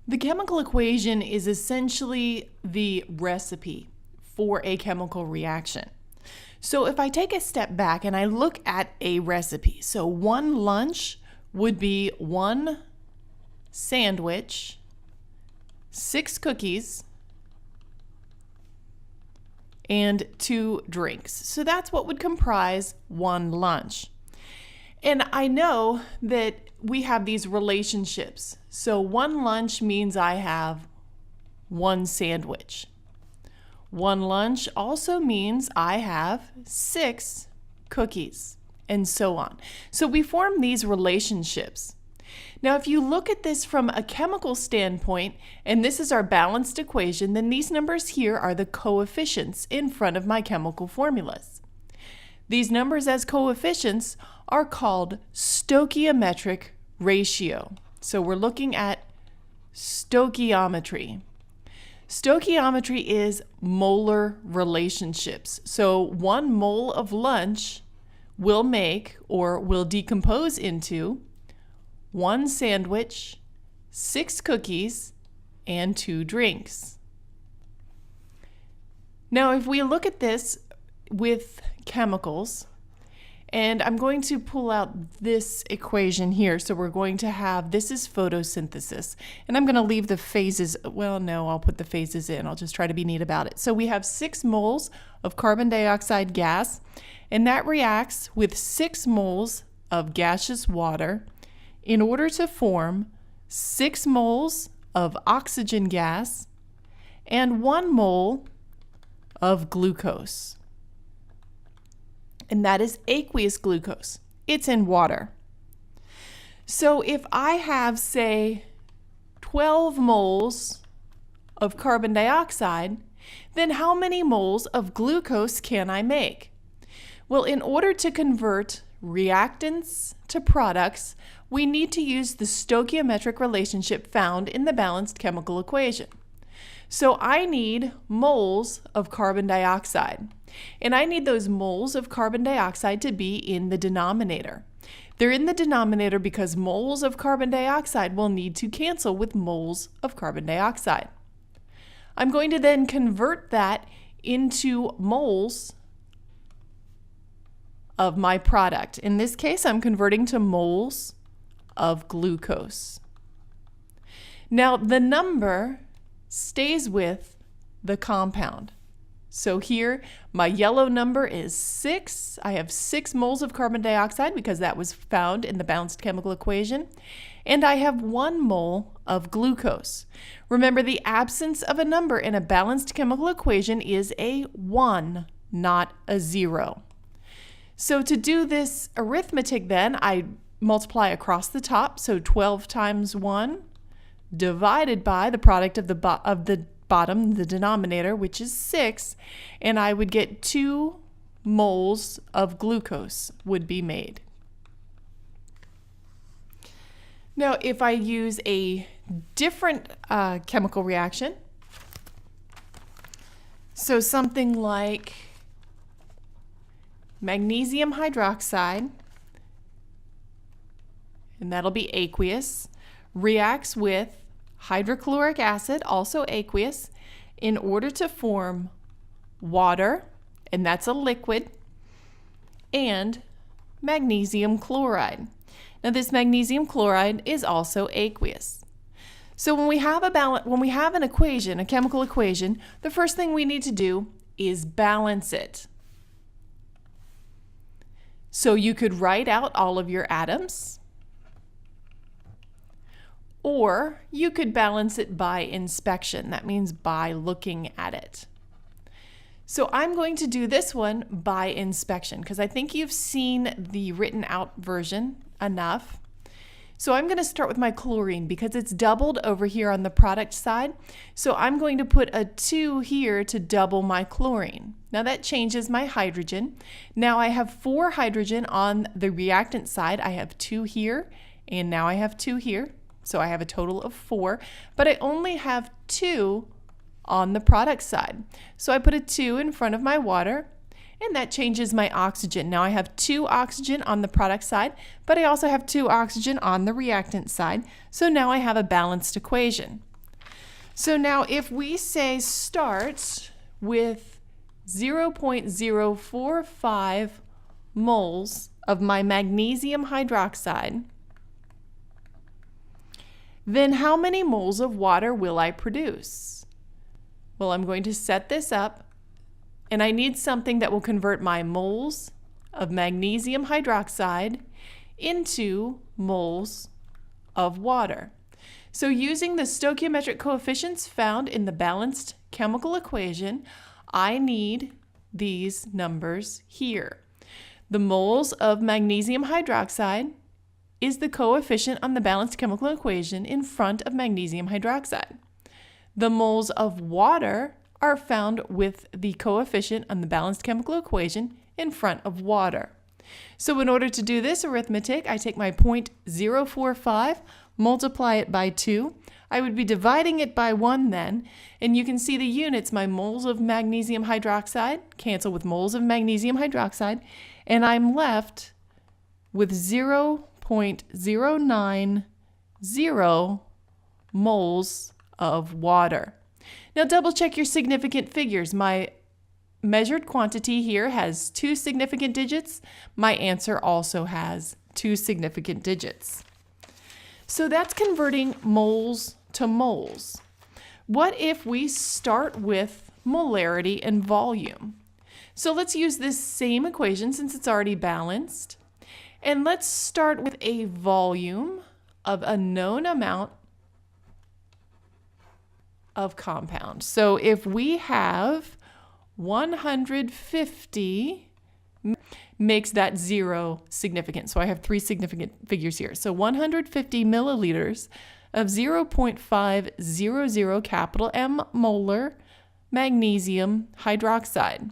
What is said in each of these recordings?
The chemical equation is essentially the recipe for a chemical reaction. So if I take a step back and I look at a recipe, so one lunch would be 1 sandwich, 6 cookies, and 2 drinks. So that's what would comprise one lunch. And I know that we have these relationships. So one lunch means I have 1 sandwich. One lunch also means I have 6 cookies, and so on. So we form these relationships. Now, if you look at this from a chemical standpoint, and this is our balanced equation, then these numbers here are the coefficients in front of my chemical formulas. These numbers as coefficients are called stoichiometric ratio. So we're looking at stoichiometry. Stoichiometry is molar relationships. So 1 mole of lunch will make or will decompose into 1 sandwich, 6 cookies, and 2 drinks. Now, if we look at this with chemicals, and I'm going to pull out this equation here. So we're going to have, this is photosynthesis, and I'm going to leave the phases, well, no, I'll put the phases in. I'll just try to be neat about it. So we have 6 moles of carbon dioxide gas, and that reacts with 6 moles of gaseous water in order to form 6 moles of oxygen gas and 1 mole of glucose. And that is aqueous glucose. It's in water. So if I have, say, 12 moles of carbon dioxide, then how many moles of glucose can I make? Well, in order to convert reactants to products, we need to use the stoichiometric relationship found in the balanced chemical equation. So I need moles of carbon dioxide, and I need those moles of carbon dioxide to be in the denominator. They're in the denominator because moles of carbon dioxide will need to cancel with moles of carbon dioxide. I'm going to then convert that into moles of my product. In this case, I'm converting to moles of glucose. Now, the number stays with the compound. So here, my yellow number is 6. I have 6 moles of carbon dioxide because that was found in the balanced chemical equation. And I have 1 mole of glucose. Remember, the absence of a number in a balanced chemical equation is a 1, not a 0. So to do this arithmetic then, I multiply across the top, so 12 times 1 divided by the product of the bottom, the denominator, which is 6, and I would get 2 moles of glucose would be made. Now, if I use a different chemical reaction, so something like magnesium hydroxide, and that'll be aqueous, reacts with hydrochloric acid, also aqueous, in order to form water, and that's a liquid, and magnesium chloride. Now this magnesium chloride is also aqueous. So when we have an equation, a chemical equation, the first thing we need to do is balance it. So you could write out all of your atoms, or you could balance it by inspection. That means by looking at it. So I'm going to do this one by inspection because I think you've seen the written out version enough. So I'm going to start with my chlorine because it's doubled over here on the product side. So I'm going to put a 2 here to double my chlorine. Now that changes my hydrogen. Now I have 4 hydrogen on the reactant side. I have 2 here, and now I have 2 here. So I have a total of 4, but I only have 2 on the product side. So I put a 2 in front of my water, and that changes my oxygen. Now I have 2 oxygen on the product side, but I also have 2 oxygen on the reactant side. So now I have a balanced equation. So now if we say start with 0.045 moles of my magnesium hydroxide, then how many moles of water will I produce? Well, I'm going to set this up, and I need something that will convert my moles of magnesium hydroxide into moles of water. So using the stoichiometric coefficients found in the balanced chemical equation, I need these numbers here. The moles of magnesium hydroxide is the coefficient on the balanced chemical equation in front of magnesium hydroxide. The moles of water are found with the coefficient on the balanced chemical equation in front of water. So in order to do this arithmetic, I take my 0.045, multiply it by 2. I would be dividing it by 1 then, and you can see the units. My moles of magnesium hydroxide cancel with moles of magnesium hydroxide, and I'm left with 0.090 moles of water. Now double check your significant figures. My measured quantity here has 2 significant digits. My answer also has 2 significant digits. So that's converting moles to moles. What if we start with molarity and volume? So let's use this same equation since it's already balanced. And let's start with a volume of a known amount of compound. So if we have 150, makes that 0 significant. So I have 3 significant figures here. So 150 milliliters of 0.500 capital M molar magnesium hydroxide.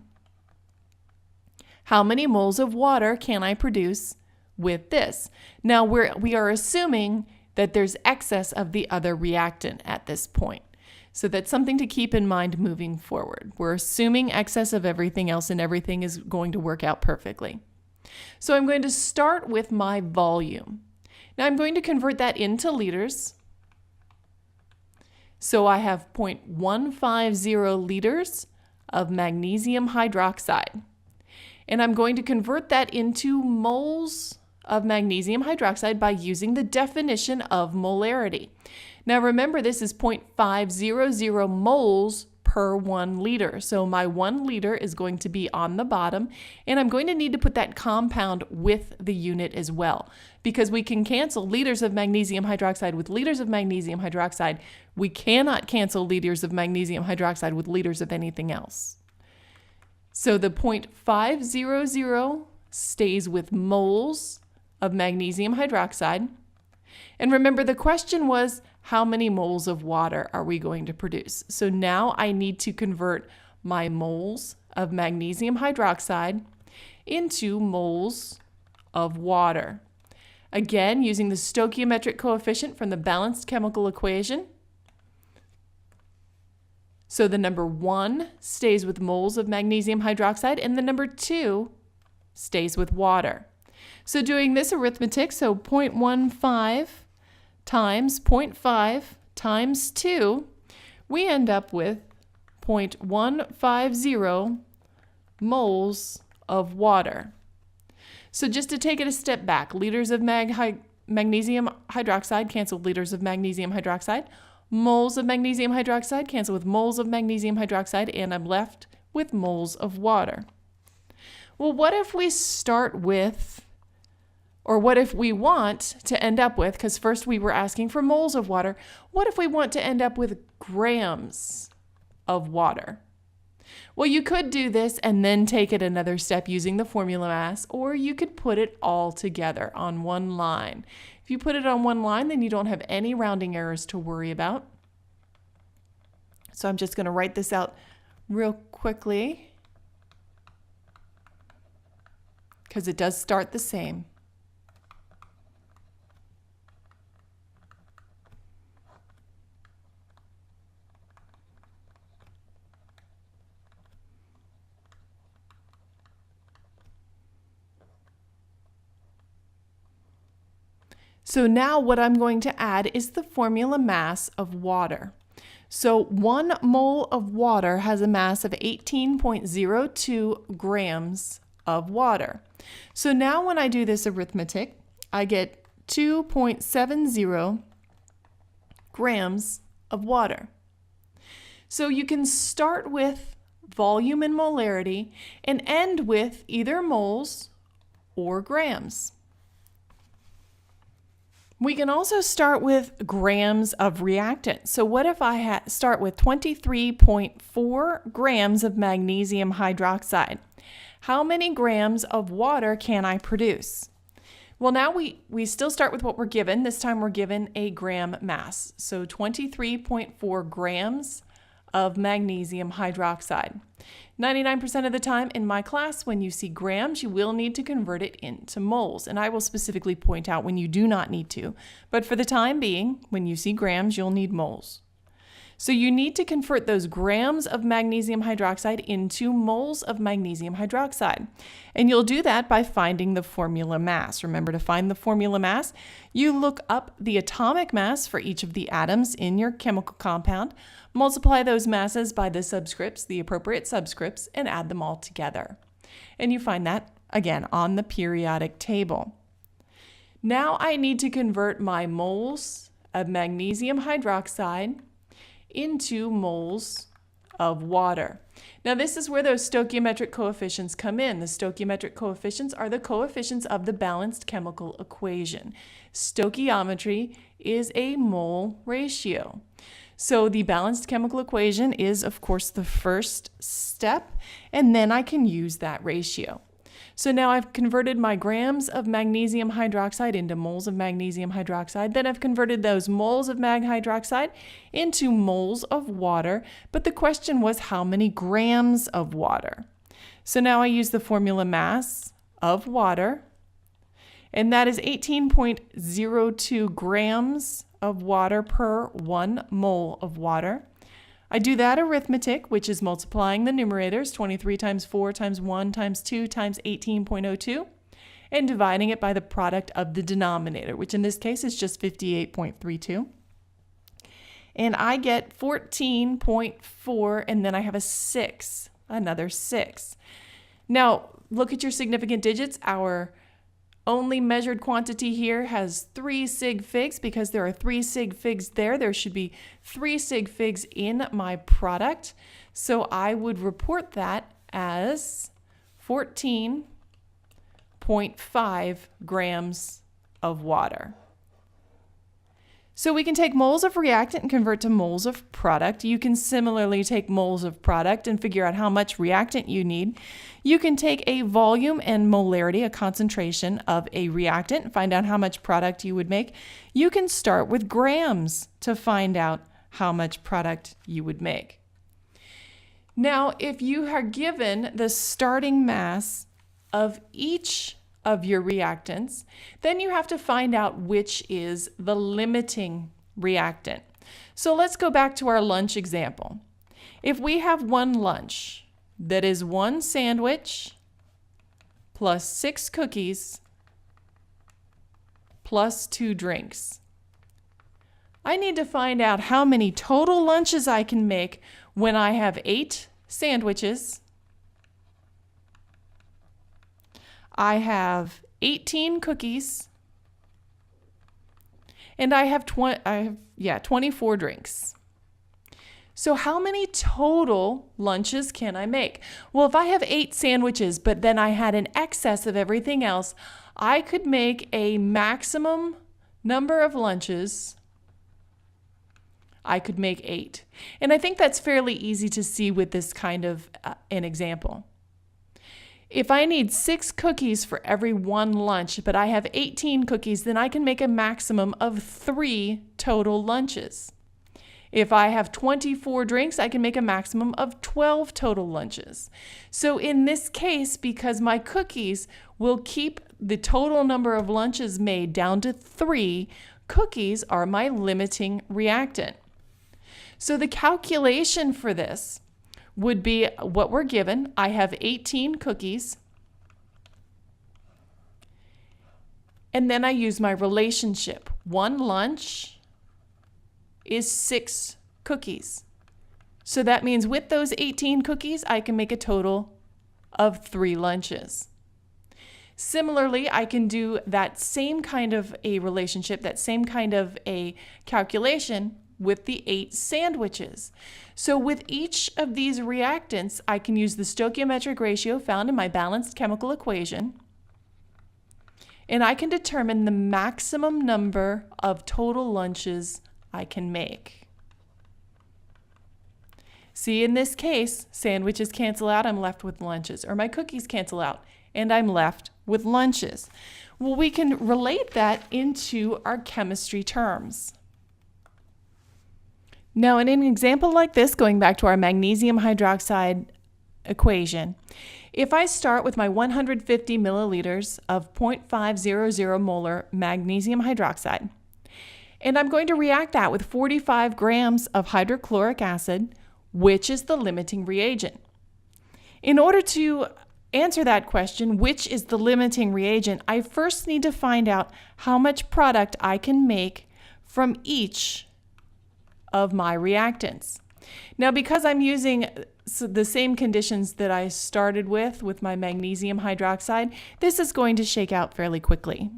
How many moles of water can I produce with this? Now we are assuming that there's excess of the other reactant at this point. So that's something to keep in mind moving forward. We're assuming excess of everything else and everything is going to work out perfectly. So I'm going to start with my volume. Now I'm going to convert that into liters. So I have 0.150 liters of magnesium hydroxide. And I'm going to convert that into moles of magnesium hydroxide by using the definition of molarity. Now remember, this is 0.500 moles per 1 liter. So my 1 liter is going to be on the bottom, and I'm going to need to put that compound with the unit as well, because we can cancel liters of magnesium hydroxide with liters of magnesium hydroxide. We cannot cancel liters of magnesium hydroxide with liters of anything else. So the 0.500 stays with moles of magnesium hydroxide. And remember, the question was, how many moles of water are we going to produce? So now I need to convert my moles of magnesium hydroxide into moles of water. Again, using the stoichiometric coefficient from the balanced chemical equation. So the number 1 stays with moles of magnesium hydroxide, and the number 2 stays with water. So doing this arithmetic, so 0.15 times 0.5 times 2, we end up with 0.150 moles of water. So just to take it a step back, liters of magnesium hydroxide cancel with liters of magnesium hydroxide. Moles of magnesium hydroxide cancel with moles of magnesium hydroxide, and I'm left with moles of water. Well, what if we start with, or what if we want to end up with, because first we were asking for moles of water, what if we want to end up with grams of water? Well, you could do this and then take it another step using the formula mass, or you could put it all together on one line. If you put it on one line, then you don't have any rounding errors to worry about. So I'm just going to write this out real quickly because it does start the same. So now what I'm going to add is the formula mass of water. So 1 mole of water has a mass of 18.02 grams of water. So now when I do this arithmetic, I get 2.70 grams of water. So you can start with volume and molarity and end with either moles or grams. We can also start with grams of reactant. So what if I start with 23.4 grams of magnesium hydroxide? How many grams of water can I produce? Well, now we still start with what we're given. This time we're given a gram mass. So 23.4 grams of magnesium hydroxide. 99% of the time in my class, when you see grams, you will need to convert it into moles. And I will specifically point out when you do not need to. But for the time being, when you see grams, you'll need moles. So you need to convert those grams of magnesium hydroxide into moles of magnesium hydroxide. And you'll do that by finding the formula mass. Remember, to find the formula mass, you look up the atomic mass for each of the atoms in your chemical compound, multiply those masses by the subscripts, the appropriate subscripts, and add them all together. And you find that, again, on the periodic table. Now I need to convert my moles of magnesium hydroxide into moles of water. Now this is where those stoichiometric coefficients come in. The stoichiometric coefficients are the coefficients of the balanced chemical equation. Stoichiometry is a mole ratio. So the balanced chemical equation is, of course, the first step, and then I can use that ratio. So now I've converted my grams of magnesium hydroxide into moles of magnesium hydroxide. Then I've converted those moles of mag hydroxide into moles of water. But the question was how many grams of water? So now I use the formula mass of water, and that is 18.02 grams of water per 1 mole of water. I do that arithmetic, which is multiplying the numerators, 23 times 4 times 1 times 2 times 18.02, and dividing it by the product of the denominator, which in this case is just 58.32. And I get 14.4, and then I have a 6, another 6. Now, look at your significant digits. Our only measured quantity here has 3 sig figs because there are 3 sig figs there. There should be 3 sig figs in my product. So I would report that as 14.5 grams of water. So we can take moles of reactant and convert to moles of product. You can similarly take moles of product and figure out how much reactant you need. You can take a volume and molarity, a concentration of a reactant, and find out how much product you would make. You can start with grams to find out how much product you would make. Now, if you are given the starting mass of each of your reactants, then you have to find out which is the limiting reactant. So let's go back to our lunch example. If we have one lunch that is 1 sandwich plus 6 cookies plus 2 drinks, I need to find out how many total lunches I can make when I have 8 sandwiches, I have 18 cookies, and I have 24 drinks. So how many total lunches can I make? Well, if I have 8 sandwiches, but then I had an excess of everything else, I could make a maximum number of lunches. I could make 8. And I think that's fairly easy to see with this kind of an example. If I need 6 cookies for every 1 lunch, but I have 18 cookies, then I can make a maximum of 3 total lunches. If I have 24 drinks, I can make a maximum of 12 total lunches. So in this case, because my cookies will keep the total number of lunches made down to 3, cookies are my limiting reactant. So the calculation for this would be what we're given. I have 18 cookies, and then I use my relationship. 1 lunch is 6 cookies. So that means with those 18 cookies, I can make a total of 3 lunches. Similarly, I can do that same kind of a relationship, that same kind of a calculation with the 8 sandwiches. So with each of these reactants, I can use the stoichiometric ratio found in my balanced chemical equation, and I can determine the maximum number of total lunches I can make. See, in this case, sandwiches cancel out, I'm left with lunches, or my cookies cancel out, and I'm left with lunches. Well, we can relate that into our chemistry terms. Now, in an example like this, going back to our magnesium hydroxide equation, if I start with my 150 milliliters of 0.500 molar magnesium hydroxide, and I'm going to react that with 45 grams of hydrochloric acid, which is the limiting reagent. In order to answer that question, which is the limiting reagent, I first need to find out how much product I can make from each of my reactants. Now, because I'm using the same conditions that I started with my magnesium hydroxide, this is going to shake out fairly quickly.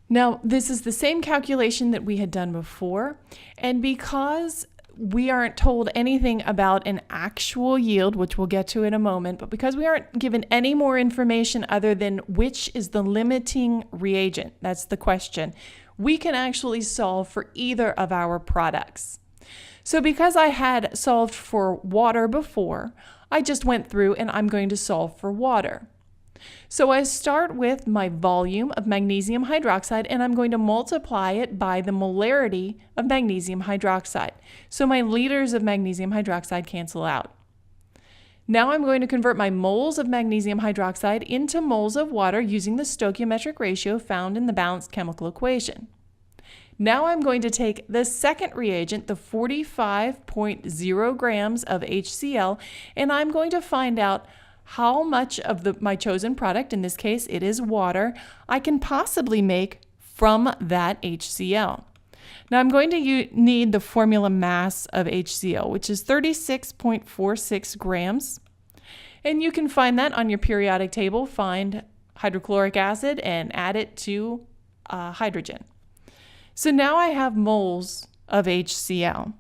Now, this is the same calculation that we had done before, and because we aren't told anything about an actual yield, which we'll get to in a moment, but because we aren't given any more information other than which is the limiting reagent, that's the question, we can actually solve for either of our products. So because I had solved for water before, I just went through and I'm going to solve for water. So I start with my volume of magnesium hydroxide and I'm going to multiply it by the molarity of magnesium hydroxide. So my liters of magnesium hydroxide cancel out. Now I'm going to convert my moles of magnesium hydroxide into moles of water using the stoichiometric ratio found in the balanced chemical equation. Now I'm going to take the second reagent, the 45.0 grams of HCl, and I'm going to find out how much of my chosen product, in this case it is water, I can possibly make from that HCl. Now I'm going to need the formula mass of HCl, which is 36.46 grams. And you can find that on your periodic table. Find hydrochloric acid and add it to hydrogen. So now I have moles of HCl.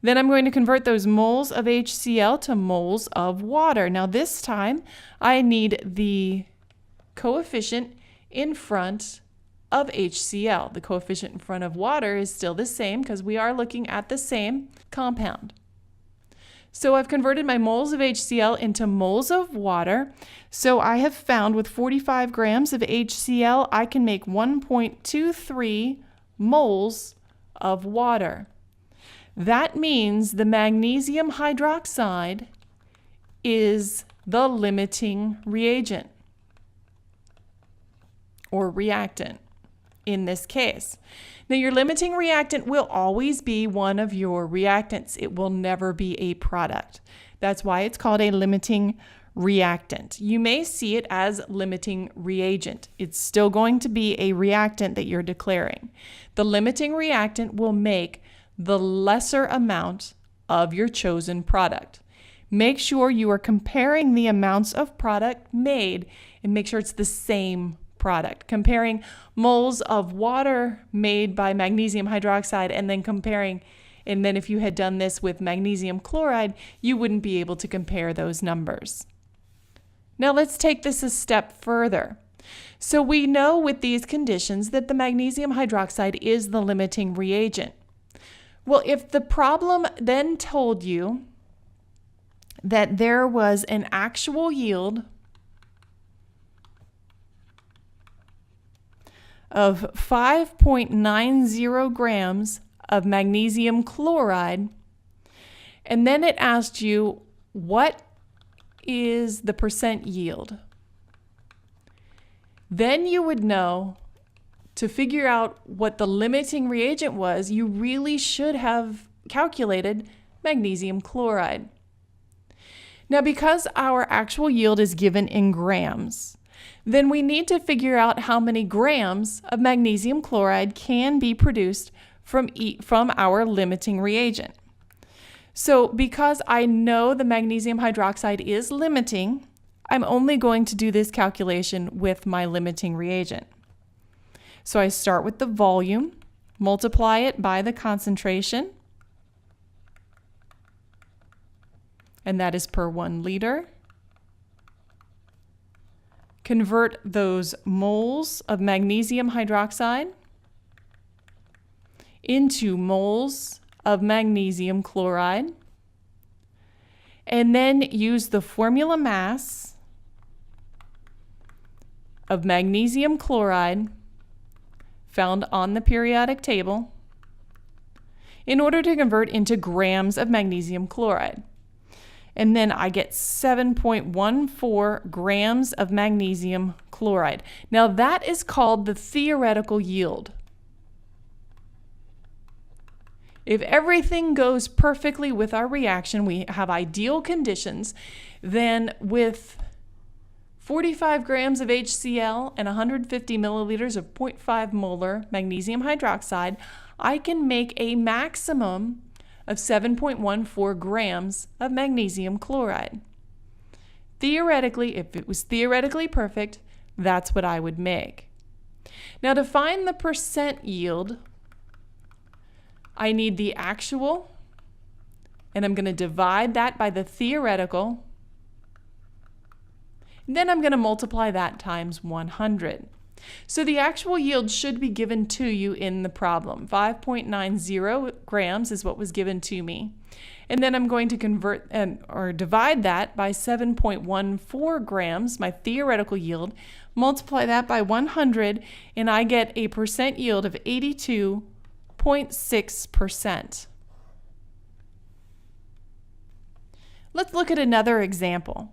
Then I'm going to convert those moles of HCl to moles of water. Now this time I need the coefficient in front of HCl. The coefficient in front of water is still the same because we are looking at the same compound. So I've converted my moles of HCl into moles of water. So I have found with 45 grams of HCl, I can make 1.23 moles of water. That means the magnesium hydroxide is the limiting reagent or reactant in this case. Now, your limiting reactant will always be one of your reactants. It will never be a product. That's why it's called a limiting reactant. You may see it as limiting reagent. It's still going to be a reactant that you're declaring. The limiting reactant will make the lesser amount of your chosen product. Make sure you are comparing the amounts of product made and make sure it's the same product. Comparing moles of water made by magnesium hydroxide and then if you had done this with magnesium chloride, you wouldn't be able to compare those numbers. Now let's take this a step further. So we know with these conditions that the magnesium hydroxide is the limiting reagent. Well, if the problem then told you that there was an actual yield of 5.90 grams of magnesium chloride, and then it asked you what is the percent yield, then you would know to figure out what the limiting reagent was, you really should have calculated magnesium chloride. Now, because our actual yield is given in grams, then we need to figure out how many grams of magnesium chloride can be produced from our limiting reagent. So because I know the magnesium hydroxide is limiting, I'm only going to do this calculation with my limiting reagent. So I start with the volume, multiply it by the concentration, and that is per 1 liter. Convert those moles of magnesium hydroxide into moles of magnesium chloride, and then use the formula mass of magnesium chloride found on the periodic table in order to convert into grams of magnesium chloride. And then I get 7.14 grams of magnesium chloride. Now that is called the theoretical yield. If everything goes perfectly with our reaction, we have ideal conditions, then with 45 grams of HCl and 150 milliliters of 0.5 molar magnesium hydroxide, I can make a maximum of 7.14 grams of magnesium chloride. Theoretically, if it was theoretically perfect, that's what I would make. Now to find the percent yield, I need the actual, and I'm going to divide that by the theoretical. Then I'm going to multiply that times 100. So the actual yield should be given to you in the problem. 5.90 grams is what was given to me. And then I'm going to convert or divide that by 7.14 grams, my theoretical yield, multiply that by 100, and I get a percent yield of 82.6%. Let's look at another example.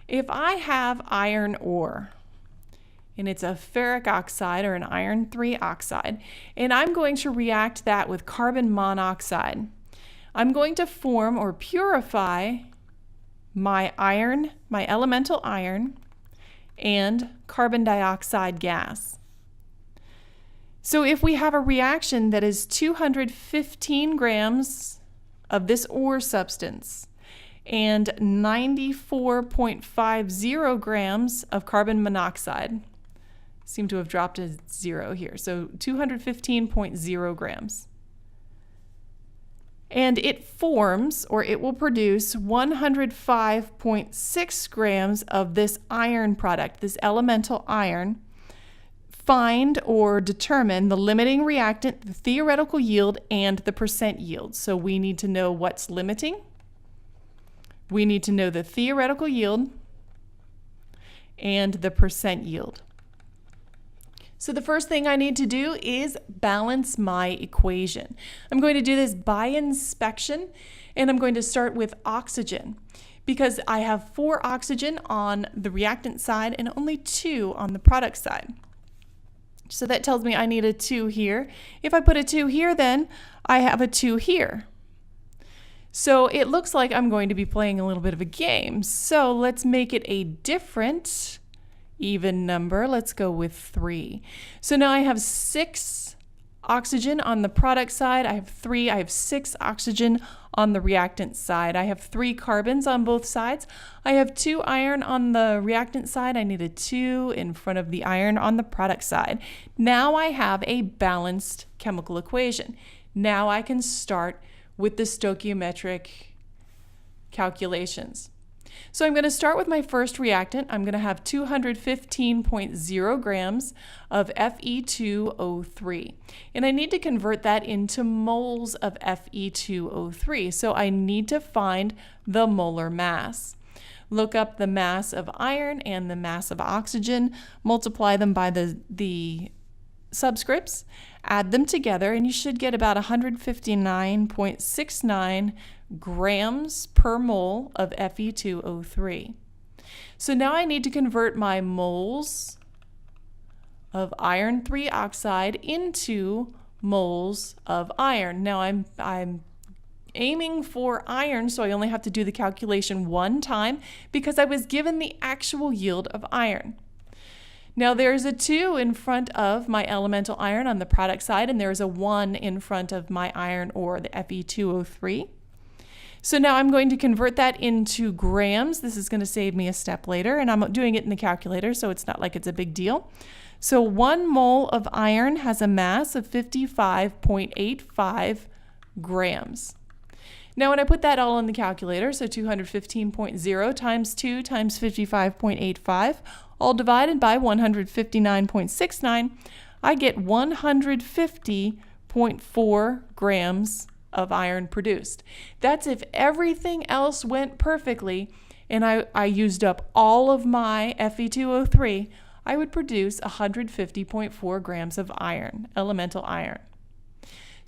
If I have iron ore, and it's a ferric oxide or an iron 3 oxide, and I'm going to react that with carbon monoxide, I'm going to form or purify my iron, my elemental iron, and carbon dioxide gas. So if we have a reaction that is 215 grams of this ore substance and 94.50 grams of carbon monoxide, seem to have dropped a 0 here, so 215.0 grams. And it forms, or it will produce 105.6 grams of this iron product, this elemental iron. Find or determine the limiting reactant, the theoretical yield, and the percent yield. So we need to know what's limiting. We need to know the theoretical yield and the percent yield. So the first thing I need to do is balance my equation. I'm going to do this by inspection, and I'm going to start with oxygen because I have 4 oxygen on the reactant side and only 2 on the product side. So that tells me I need a 2 here. If I put a 2 here, then I have a 2 here. So it looks like I'm going to be playing a little bit of a game. So let's make it a different even number. Let's go with 3. So now I have 6 oxygen on the product side. I have 3. I have 6 oxygen on the reactant side. I have 3 carbons on both sides. I have 2 iron on the reactant side. I need a 2 in front of the iron on the product side. Now I have a balanced chemical equation. Now I can start with the stoichiometric calculations. So I'm going to start with my first reactant. I'm going to have 215.0 grams of Fe2O3. And I need to convert that into moles of Fe2O3. So I need to find the molar mass. Look up the mass of iron and the mass of oxygen, multiply them by the subscripts, add them together, and you should get about 159.69 grams per mole of Fe2O3. So now I need to convert my moles of iron 3 oxide into moles of iron. Now I'm aiming for iron, so I only have to do the calculation one time because I was given the actual yield of iron. Now there's a 2 in front of my elemental iron on the product side, and there's a 1 in front of my iron ore, the Fe2O3. So now I'm going to convert that into grams. This is going to save me a step later, and I'm doing it in the calculator, so it's not like it's a big deal. So 1 mole of iron has a mass of 55.85 grams. Now when I put that all in the calculator, so 215.0 times 2 times 55.85, all divided by 159.69, I get 150.4 grams of iron produced. That's if everything else went perfectly and I used up all of my Fe2O3, I would produce 150.4 grams of iron, elemental iron.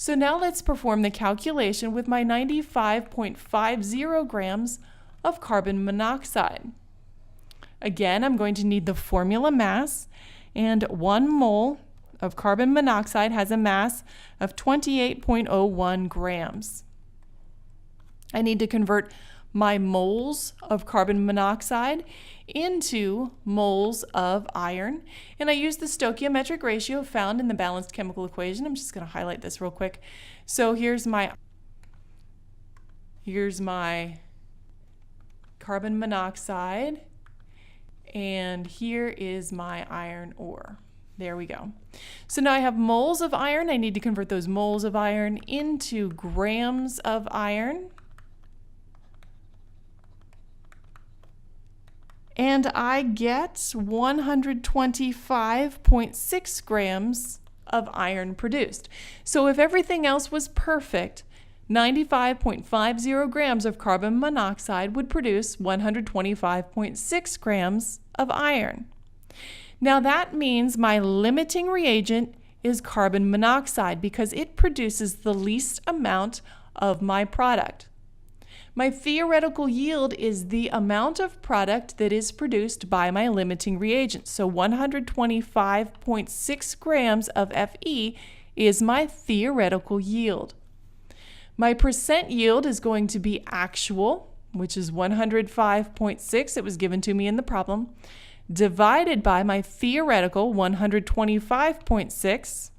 So now let's perform the calculation with my 95.50 grams of carbon monoxide. Again, I'm going to need the formula mass, and 1 mole of carbon monoxide has a mass of 28.01 grams. I need to convert my moles of carbon monoxide into moles of iron, and I use the stoichiometric ratio found in the balanced chemical equation. I'm just going to highlight this real quick. So here's my carbon monoxide, and here is my iron ore. There we go. So now I have moles of iron. I need to convert those moles of iron into grams of iron. And I get 125.6 grams of iron produced. So if everything else was perfect, 95.50 grams of carbon monoxide would produce 125.6 grams of iron. Now that means my limiting reagent is carbon monoxide because it produces the least amount of my product. My theoretical yield is the amount of product that is produced by my limiting reagent. So 125.6 grams of Fe is my theoretical yield. My percent yield is going to be actual, which is 105.6. It was given to me in the problem, divided by my theoretical 125.6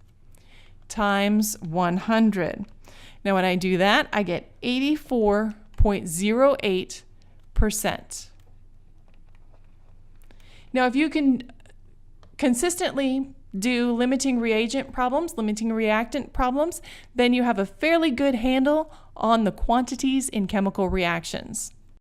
times 100. Now when I do that, I get 84.08%. Now if you can consistently do limiting reagent problems, limiting reactant problems, then you have a fairly good handle on the quantities in chemical reactions.